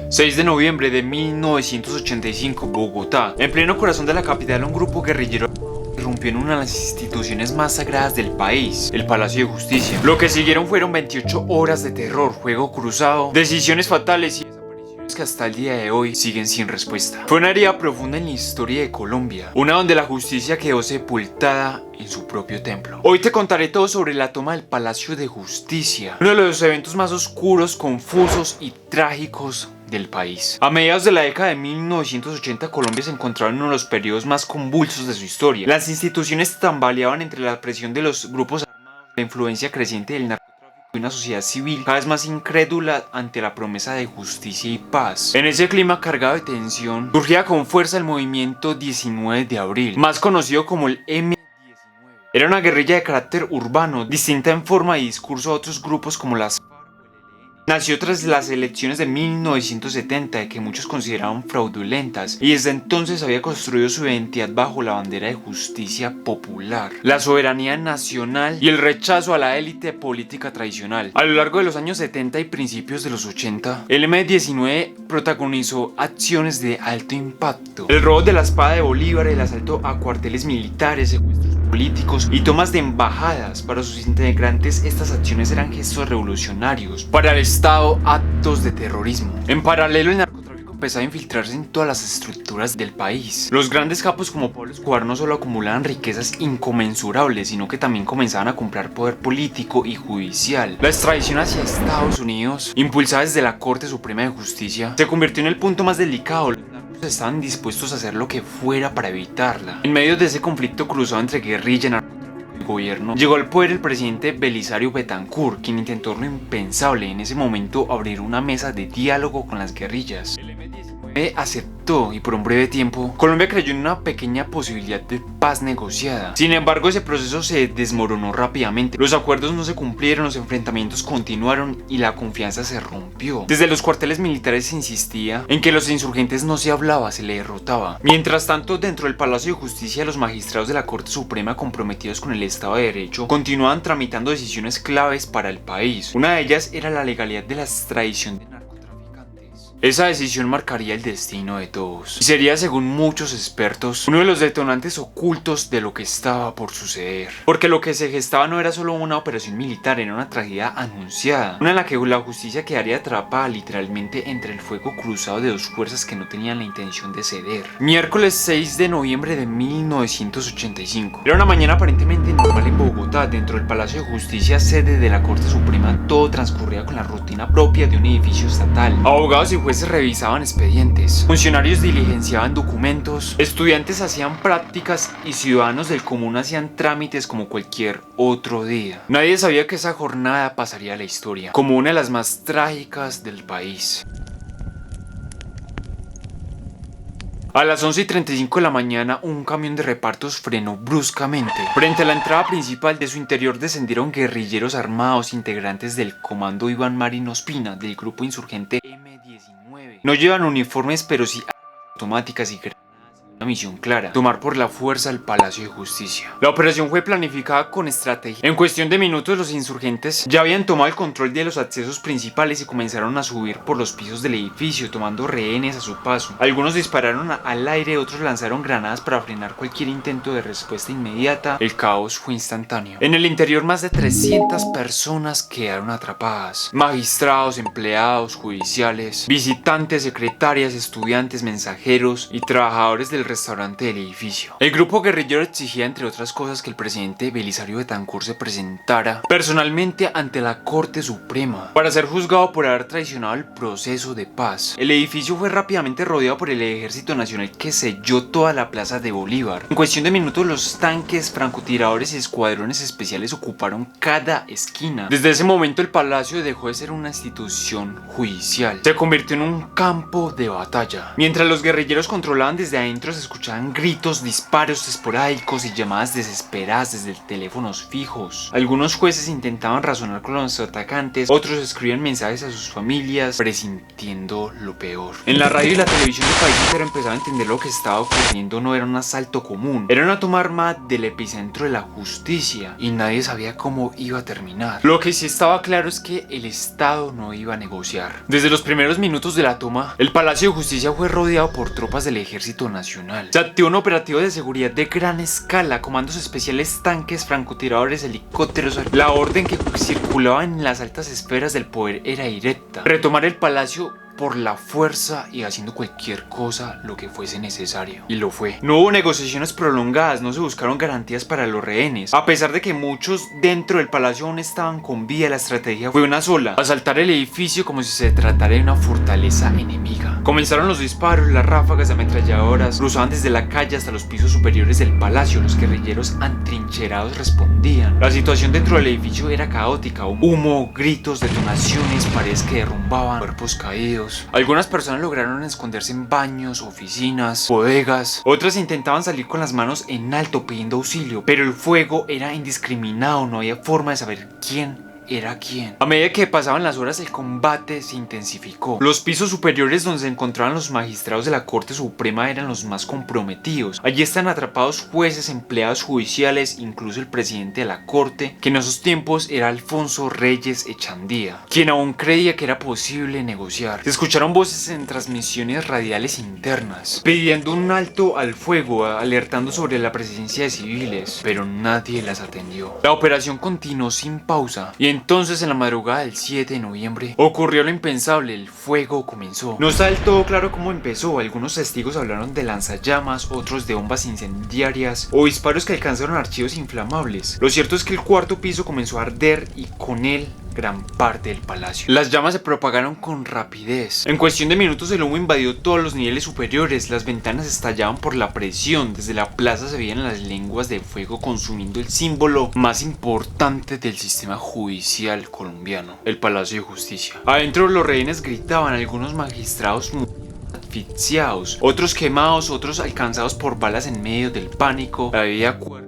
6 de noviembre de 1985, Bogotá. En pleno corazón de la capital, un grupo guerrillero irrumpió en una de las instituciones más sagradas del país, el Palacio de Justicia. Lo que siguieron fueron 28 horas de terror, fuego cruzado, decisiones fatales y desapariciones que hasta el día de hoy siguen sin respuesta. Fue una herida profunda en la historia de Colombia, una donde la justicia quedó sepultada en su propio templo. Hoy te contaré todo sobre la toma del Palacio de Justicia, uno de los eventos más oscuros, confusos y trágicos del país. A mediados de la década de 1980, Colombia se encontraba en uno de los periodos más convulsos de su historia. Las instituciones tambaleaban entre la presión de los grupos armados, la influencia creciente del narcotráfico y una sociedad civil cada vez más incrédula ante la promesa de justicia y paz. En ese clima cargado de tensión, surgía con fuerza el movimiento 19 de abril, más conocido como el M19. Era una guerrilla de carácter urbano, distinta en forma y discurso a otros grupos como las FARC. Nació tras las elecciones de 1970, que muchos consideraban fraudulentas, y desde entonces había construido su identidad bajo la bandera de justicia popular, la soberanía nacional y el rechazo a la élite política tradicional. A lo largo de los años 70 y principios de los 80, el M19 protagonizó acciones de alto impacto: el robo de la espada de Bolívar, el asalto a cuarteles militares, secuestros políticos y tomas de embajadas. Para sus integrantes, estas acciones eran gestos revolucionarios. Para el Estado, actos de terrorismo. En paralelo, el narcotráfico empezaba a infiltrarse en todas las estructuras del país. Los grandes capos como Pablo Escobar no solo acumulaban riquezas inconmensurables, sino que también comenzaban a comprar poder político y judicial. La extradición hacia Estados Unidos, impulsada desde la Corte Suprema de Justicia, se convirtió en el punto más delicado. Estaban dispuestos a hacer lo que fuera para evitarla. En medio de ese conflicto cruzado entre guerrilla, narcotráfico y gobierno, llegó al poder el presidente Belisario Betancur, quien intentó lo impensable: en ese momento abrir una mesa de diálogo con las guerrillas. El M19 aceptó, y por un breve tiempo Colombia creyó en una pequeña posibilidad de paz negociada. Sin embargo, ese proceso se desmoronó rápidamente. Los acuerdos no se cumplieron, los enfrentamientos continuaron y la confianza se rompió. Desde los cuarteles militares se insistía en que los insurgentes no se hablaba, se le derrotaba. Mientras tanto, dentro del Palacio de Justicia, los magistrados de la Corte Suprema, comprometidos con el Estado de Derecho, continuaban tramitando decisiones claves para el país. Una de ellas era la legalidad de la extradición de narcotraficantes. Esa decisión marcaría el destino de todos y sería, según muchos expertos, uno de los detonantes ocultos de lo que estaba por suceder. Porque lo que se gestaba no era solo una operación militar, era una tragedia anunciada, una en la que la justicia quedaría atrapada literalmente entre el fuego cruzado de dos fuerzas que no tenían la intención de ceder. Miércoles 6 de noviembre de 1985. Era una mañana aparentemente normal en Bogotá. Dentro del Palacio de Justicia, sede de la Corte Suprema, todo transcurría con la rutina propia de un edificio estatal. Abogados y jueces revisaban expedientes, funcionarios diligenciaban documentos, estudiantes hacían prácticas y ciudadanos del común hacían trámites como cualquier otro día. Nadie sabía que esa jornada pasaría a la historia como una de las más trágicas del país. A las 11:35 de la mañana, un camión de repartos frenó bruscamente. Frente a la entrada principal, de su interior descendieron guerrilleros armados integrantes del Comando Iván Marino Ospina del grupo insurgente M19. No llevan uniformes, pero sí armas automáticas y granadas. Una misión clara: tomar por la fuerza el Palacio de Justicia. La operación fue planificada con estrategia. En cuestión de minutos, los insurgentes ya habían tomado el control de los accesos principales y comenzaron a subir por los pisos del edificio, tomando rehenes a su paso. Algunos dispararon al aire, otros lanzaron granadas para frenar cualquier intento de respuesta inmediata. El caos fue instantáneo. En el interior, más de 300 personas quedaron atrapadas: magistrados, empleados judiciales, visitantes, secretarias, estudiantes, mensajeros y trabajadores del restaurante del edificio. El grupo guerrillero exigía, entre otras cosas, que el presidente Belisario Betancur se presentara personalmente ante la Corte Suprema para ser juzgado por haber traicionado el proceso de paz. El edificio fue rápidamente rodeado por el Ejército Nacional, que selló toda la plaza de Bolívar. En cuestión de minutos, los tanques, francotiradores y escuadrones especiales ocuparon cada esquina. Desde ese momento, el palacio dejó de ser una institución judicial, se convirtió en un campo de batalla. Mientras los guerrilleros controlaban desde adentro, se escuchaban gritos, disparos esporádicos y llamadas desesperadas desde teléfonos fijos. Algunos jueces intentaban razonar con los atacantes, otros escribían mensajes a sus familias, presintiendo lo peor. En la radio y la televisión del país entero empezaba a entender lo que estaba ocurriendo. No era un asalto común, era una toma armada del epicentro de la justicia y nadie sabía cómo iba a terminar. Lo que sí estaba claro es que el Estado no iba a negociar. Desde los primeros minutos de la toma, el Palacio de Justicia fue rodeado por tropas del Ejército Nacional. Se activó un operativo de seguridad de gran escala, comandos especiales, tanques, francotiradores, helicópteros. La orden que circulaba en las altas esferas del poder era directa: retomar el palacio por la fuerza y haciendo cualquier cosa lo que fuese necesario. Y lo fue. No hubo negociaciones prolongadas, no se buscaron garantías para los rehenes. A pesar de que muchos dentro del palacio aún estaban con vida, la estrategia fue una sola: asaltar el edificio como si se tratara de una fortaleza enemiga. Comenzaron los disparos, las ráfagas de ametralladoras cruzaban desde la calle hasta los pisos superiores del palacio. Los guerrilleros atrincherados respondían. La situación dentro del edificio era caótica: humo, gritos, detonaciones, paredes que derrumbaban, cuerpos caídos. Algunas personas lograron esconderse en baños, oficinas, bodegas. Otras intentaban salir con las manos en alto pidiendo auxilio, pero el fuego era indiscriminado, no había forma de saber quién era quién. A medida que pasaban las horas, el combate se intensificó. Los pisos superiores donde se encontraban los magistrados de la Corte Suprema eran los más comprometidos. Allí están atrapados jueces, empleados judiciales, incluso el presidente de la Corte, que en esos tiempos era Alfonso Reyes Echandía, quien aún creía que era posible negociar. Se escucharon voces en transmisiones radiales internas, pidiendo un alto al fuego, alertando sobre la presencia de civiles, pero nadie las atendió. La operación continuó sin pausa, y entonces en la madrugada del 7 de noviembre ocurrió lo impensable: el fuego comenzó. No está del todo claro cómo empezó. Algunos testigos hablaron de lanzallamas, otros de bombas incendiarias o disparos que alcanzaron archivos inflamables. Lo cierto es que el cuarto piso comenzó a arder y con él gran parte del palacio. Las llamas se propagaron con rapidez. En cuestión de minutos el humo invadió todos los niveles superiores, las ventanas estallaban por la presión, desde la plaza se veían las lenguas de fuego consumiendo el símbolo más importante del sistema judicial colombiano, el Palacio de Justicia. Adentro los rehenes gritaban, algunos magistrados asfixiados, otros quemados, otros alcanzados por balas en medio del pánico. Había cuerpos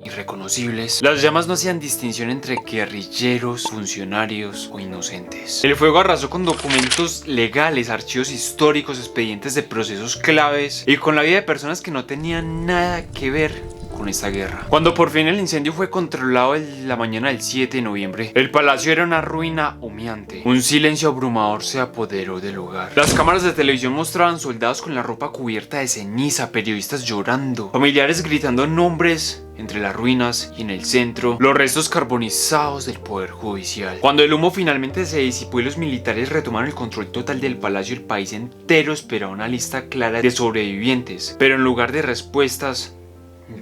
irreconocibles. Las llamas no hacían distinción entre guerrilleros, funcionarios o inocentes. El fuego arrasó con documentos legales, archivos históricos, expedientes de procesos claves y con la vida de personas que no tenían nada que ver con esta guerra. Cuando por fin el incendio fue controlado en la mañana del 7 de noviembre, el palacio era una ruina humeante. Un silencio abrumador se apoderó del lugar. Las cámaras de televisión mostraban soldados con la ropa cubierta de ceniza, periodistas llorando, familiares gritando nombres entre las ruinas y en el centro, los restos carbonizados del poder judicial. Cuando el humo finalmente se disipó y los militares retomaron el control total del palacio, el país entero esperaba una lista clara de sobrevivientes, pero en lugar de respuestas,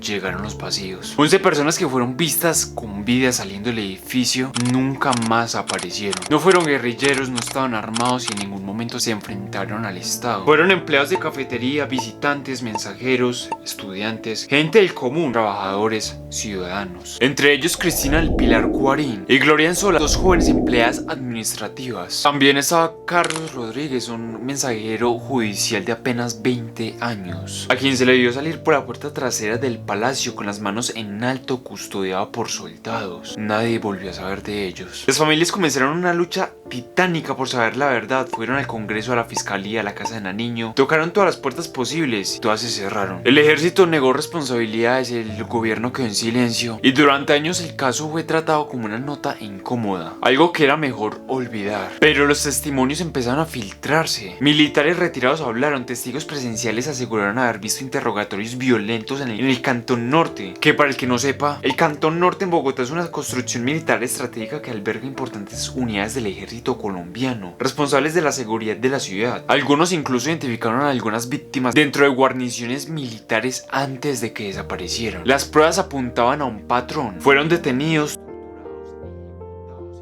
llegaron los vacíos. 11 personas que fueron vistas con vida saliendo del edificio nunca más aparecieron. No fueron guerrilleros, no estaban armados y en ningún momento se enfrentaron al Estado. Fueron empleados de cafetería, visitantes, mensajeros, estudiantes, gente del común, trabajadores, ciudadanos. Entre ellos Cristina del Pilar Guarín y Gloria Anzola, dos jóvenes empleadas administrativas. También estaba Carlos Rodríguez, un mensajero judicial de apenas 20 años, a quien se le vio salir por la puerta trasera del palacio con las manos en alto, custodiado por soldados. Nadie volvió a saber de ellos. Las familias comenzaron una lucha titánica por saber la verdad. Fueron al Congreso, a la Fiscalía, a la Casa de Nariño, tocaron todas las puertas posibles y todas se cerraron. El ejército negó responsabilidades, el gobierno quedó en silencio y durante años el caso fue tratado como una nota incómoda, algo que era mejor olvidar. Pero los testimonios empezaron a filtrarse. Militares retirados hablaron, testigos presenciales aseguraron haber visto interrogatorios violentos en el Cantón Norte, que para el que no sepa, el Cantón Norte en Bogotá es una construcción militar estratégica que alberga importantes unidades del ejército colombiano, responsables de la seguridad de la ciudad. Algunos incluso identificaron a algunas víctimas dentro de guarniciones militares antes de que desaparecieran. Las pruebas apuntaban a un patrón. Fueron detenidos,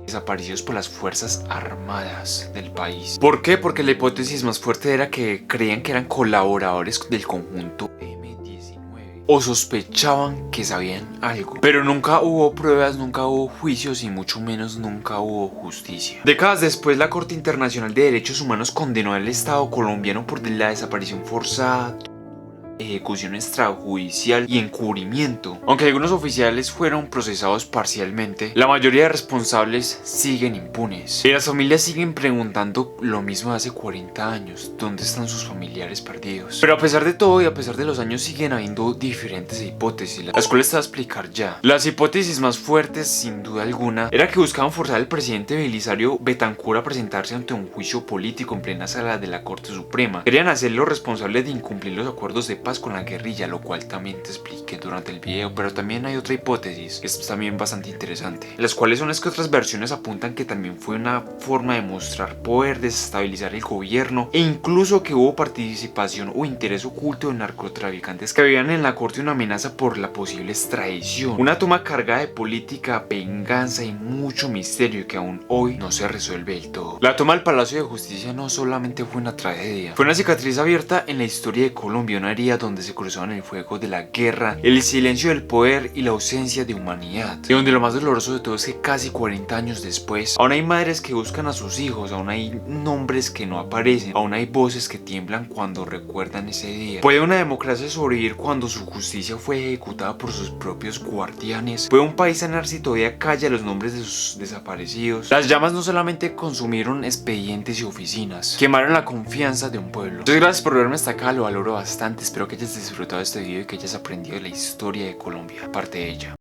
desaparecidos por las fuerzas armadas del país. ¿Por qué? Porque la hipótesis más fuerte era que creían que eran colaboradores del conjunto o sospechaban que sabían algo. Pero nunca hubo pruebas, nunca hubo juicios y mucho menos nunca hubo justicia. Décadas después, la Corte Internacional de Derechos Humanos condenó al Estado colombiano por la desaparición forzada, ejecución extrajudicial y encubrimiento. Aunque algunos oficiales fueron procesados parcialmente, la mayoría de responsables siguen impunes. Y las familias siguen preguntando lo mismo de hace 40 años, ¿dónde están sus familiares perdidos? Pero a pesar de todo y a pesar de los años siguen habiendo diferentes hipótesis, las cuales te voy a explicar ya. Las hipótesis más fuertes, sin duda alguna, era que buscaban forzar al presidente Belisario Betancur a presentarse ante un juicio político en plena sala de la Corte Suprema. Querían hacerlo responsable de incumplir los acuerdos de paz con la guerrilla, lo cual también te expliqué durante el video. Pero también hay otra hipótesis que es también bastante interesante, las cuales son las que otras versiones apuntan que también fue una forma de mostrar poder, desestabilizar el gobierno e incluso que hubo participación o interés oculto de narcotraficantes que vivían en la corte, una amenaza por la posible extradición, una toma cargada de política, venganza y mucho misterio que aún hoy no se resuelve del todo. La toma del Palacio de Justicia no solamente fue una tragedia, fue una cicatriz abierta en la historia de Colombia, una herida donde se cruzaban el fuego de la guerra, el silencio del poder y la ausencia de humanidad. Y donde lo más doloroso de todo es que casi 40 años después, aún hay madres que buscan a sus hijos, aún hay nombres que no aparecen, aún hay voces que tiemblan cuando recuerdan ese día. ¿Puede una democracia sobrevivir cuando su justicia fue ejecutada por sus propios guardianes? ¿Puede un país sanar si todavía calla los nombres de sus desaparecidos? Las llamas no solamente consumieron expedientes y oficinas, quemaron la confianza de un pueblo. Muchas gracias por verme hasta acá, lo valoro bastante. Espero que hayas disfrutado de este video y que hayas aprendido de la historia de Colombia, parte de ella.